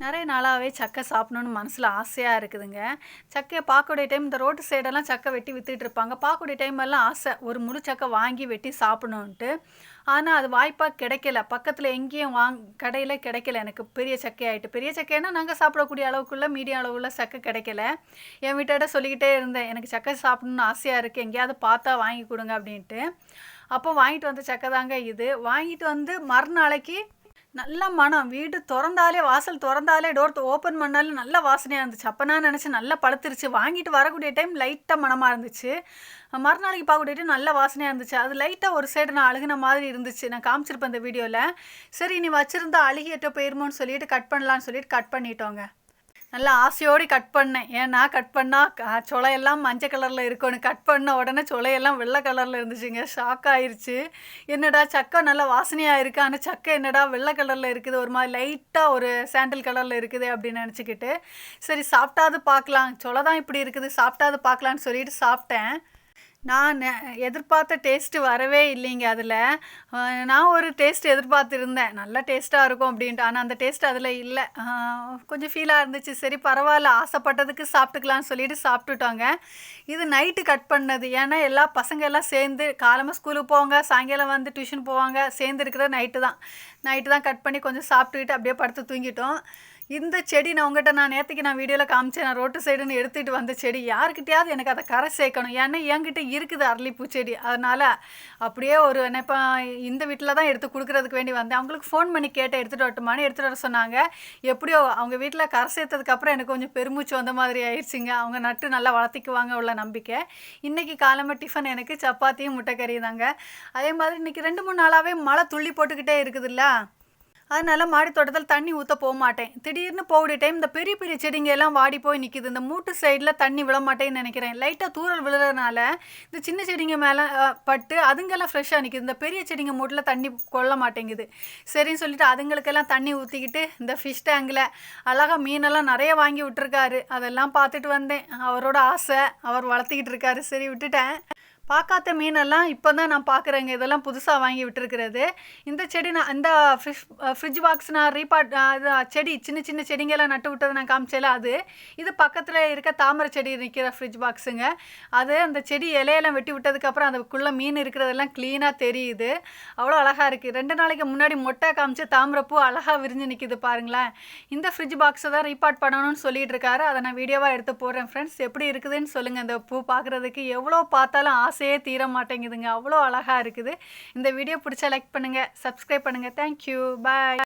நிறைய நாளாகவே சக்கை சாப்பிடணுன்னு மனசில் ஆசையாக இருக்குதுங்க. சக்கையை பார்க்கக்கூடிய டைம் இந்த ரோட்டு சைடெல்லாம் சக்கை வெட்டி வித்துட்டு இருப்பாங்க. பார்க்கக்கூடிய டைம் எல்லாம் ஆசை ஒரு முழு சக்கை வாங்கி வெட்டி சாப்பிடணுன்ட்டு. ஆனால் அது வாய்ப்பாக கிடைக்கல. பக்கத்தில் எங்கேயும் கடையில் கிடைக்கல. எனக்கு பெரிய சக்கை ஆகிட்டு, பெரிய சக்கைன்னா நாங்கள் சாப்பிடக்கூடிய அளவுக்குள்ள மீடியம் அளவுள்ள சக்கை கிடைக்கல. என் வீட்டோட சொல்லிக்கிட்டே இருந்தேன், எனக்கு சக்கை சாப்பிடணுன்னு ஆசையாக இருக்குது, எங்கேயாவது பார்த்தா வாங்கி கொடுங்க அப்படின்ட்டு. அப்போ வாங்கிட்டு வந்த சக்கை தாங்க இது. வாங்கிட்டு வந்து மறுநாளைக்கு நல்ல மனம், வீடு திறந்தாலே வாசல் திறந்தாலே டோர் ஓப்பன் பண்ணாலே நல்ல வாசனையாக இருந்துச்சு. அப்போ நான் நினச்சேன் நல்லா பழுத்துருச்சு. வாங்கிட்டு வரக்கூடிய டைம் லைட்டாக மனமாக இருந்துச்சு. மறுநாளைக்கு பார்க்கக்கூடிய டைம் நல்ல வாசனையாக இருந்துச்சு. அது லைட்டாக ஒரு சைடு நான் அழுகின மாதிரி இருந்துச்சு. நான் காமிச்சிருப்பேன் இந்த வீடியோவில். சரி நீ வச்சுருந்தா அழுகிட்ட போயிருமோன்னு சொல்லிட்டு கட் பண்ணலான்னு சொல்லிட்டு கட் பண்ணிட்டோங்க. நல்லா ஆசையோடு கட் பண்ணேன். ஏன்னா கட் பண்ணால் சொலையெல்லாம் மஞ்சள் கலரில் இருக்கணும். கட் பண்ண உடனே சொலையெல்லாம் வெள்ளை கலரில் இருந்துச்சுங்க. ஷாக் ஆயிடுச்சு. என்னடா சக்கை நல்லா வாசனையாக இருக்குது, ஆனால் சக்கை என்னடா வெள்ளை கலரில் இருக்குது, ஒரு மாதிரி லைட்டாக ஒரு சாண்டில் கலரில் இருக்குது அப்படின்னு நினச்சிக்கிட்டு சரி சாப்பிட்டாது பார்க்கலாம், சொலை தான் இப்படி இருக்குது, சாப்பிட்டாது பார்க்கலான்னு சொல்லிட்டு சாப்பிட்டேன். நான் எதிர்பார்த்த டேஸ்ட்டு வரவே இல்லைங்க அதில். நான் ஒரு டேஸ்ட் எதிர்பார்த்துருந்தேன், நல்லா டேஸ்ட்டாக இருக்கும் அப்படின்ட்டு. ஆனால் அந்த டேஸ்ட் அதில் இல்லை. கொஞ்சம் ஃபீலாக இருந்துச்சு. சரி பரவாயில்ல, ஆசைப்பட்டதுக்கு சாப்பிட்டுக்கலான்னு சொல்லிட்டு சாப்பிட்டுட்டோங்க. இது நைட்டு கட் பண்ணது. ஏன்னா எல்லா பசங்க எல்லாம் சேர்ந்து காலமாக ஸ்கூலுக்கு போவாங்க, சாயங்காலம் வந்து டியூஷன் போவாங்க. சேர்ந்து இருக்கிற நைட்டு தான் கட் பண்ணி கொஞ்சம் சாப்பிட்டுக்கிட்டு அப்படியே படுத்து தூங்கிட்டோம். இந்த செடி நான் நேற்றுக்கு வீடியோவில் காமிச்சேன். நான் ரோட்டு சைடுன்னு எடுத்துகிட்டு வந்த செடி, யாருக்கிட்டையாவது எனக்கு அதை கரை சேர்க்கணும். ஏன்னா என்கிட்ட இருக்குது அரளிப்பூ செடி. அதனால் அப்படியே ஒரு இப்போ இந்த வீட்டில் தான் எடுத்து கொடுக்குறதுக்கு வேண்டி வந்தேன். அவங்களுக்கு ஃபோன் பண்ணி கேட்டேன், எடுத்துகிட்டு வரட்டுமான்னு. எடுத்துகிட்டு வர சொன்னாங்க. எப்படியோ அவங்க வீட்டில் கரை சேர்த்ததுக்கப்புறம் எனக்கு கொஞ்சம் பெருமூச்சு வந்த மாதிரி ஆயிடுச்சுங்க. அவங்க நட்டு நல்லா வளர்த்திக்குவாங்க உள்ள நம்பிக்கை. இன்றைக்கி காலமாக டிஃபன் எனக்கு சப்பாத்தியும் முட்டைக்கறி தாங்க. அதே மாதிரி இன்றைக்கி 2-3 நாளாகவே மழை துள்ளி போட்டுக்கிட்டே இருக்குதுல்ல, அதனால் மாடி தோட்டத்தில் தண்ணி ஊற்ற போக மாட்டேன். திடீர்னு போகக்கூடிய டைம் இந்த பெரிய பெரிய செடிங்க எல்லாம் வாடி போய் நிற்கிது. இந்த மூட்டு சைடில் தண்ணி விழ மாட்டேன்னு நினைக்கிறேன். லைட்டாக தூரல் விழுறதுனால இந்த சின்ன செடிங்க மேலே பட்டு அதுங்கெல்லாம் ஃப்ரெஷ்ஷாக நிற்கிது. இந்த பெரிய செடிங்க மூட்டில் தண்ணி கொள்ள மாட்டேங்குது. சரின்னு சொல்லிட்டு அதுங்களுக்கெல்லாம் தண்ணி ஊற்றிக்கிட்டு இந்த ஃபிஷ் டேங்கில் அழகாக மீனெல்லாம் நிறைய வாங்கி விட்டுருக்காரு. அதெல்லாம் பார்த்துட்டு வந்தேன். அவரோட ஆசை, அவர் வளர்த்திக்கிட்டு இருக்காரு. சரி விட்டுட்டேன். பார்க்காத மீனெல்லாம் இப்போ தான் நான் பார்க்குறேங்க. இதெல்லாம் புதுசாக வாங்கி விட்டுருக்கிறது. இந்த செடி இந்த ஃப்ரிட்ஜ் பாக்ஸ் நான் செடி சின்ன சின்ன செடிங்கெல்லாம் நட்டு விட்டது நான் காமிச்சேல அது. இது பக்கத்தில் இருக்க தாமரை செடி நிற்கிற ஃப்ரிட்ஜ் பாக்ஸுங்க. அது அந்த செடி இலையெல்லாம் வெட்டி விட்டதுக்கப்புறம் அதுக்குள்ளே மீன் இருக்கிறதெல்லாம் க்ளீனாக தெரியுது. அவ்வளோ அழகாக இருக்குது. 2 நாளைக்கு முன்னாடி மொட்டை காமிச்சு தாமரைப்பூ அழகாக விரிஞ்சு நிற்கிது பாருங்களேன். இந்த ஃப்ரிட்ஜ் பாக்ஸை தான் ரீபார்ட் பண்ணணும்னு சொல்லிட்டு இருக்காரு. அதை நான் வீடியோவாக எடுத்து போடுறேன். ஃப்ரெண்ட்ஸ் எப்படி இருக்குதுன்னு சொல்லுங்கள். இந்த பூ பார்க்குறதுக்கு எவ்வளோ பார்த்தாலும் ஆசையே தீர மாட்டேங்குதுங்க. அவ்வளோ அழகாக இருக்குது. இந்த வீடியோ பிடிச்சா லைக் பண்ணுங்கள், சப்ஸ்கிரைப் பண்ணுங்கள். தேங்க்யூ, பாய்.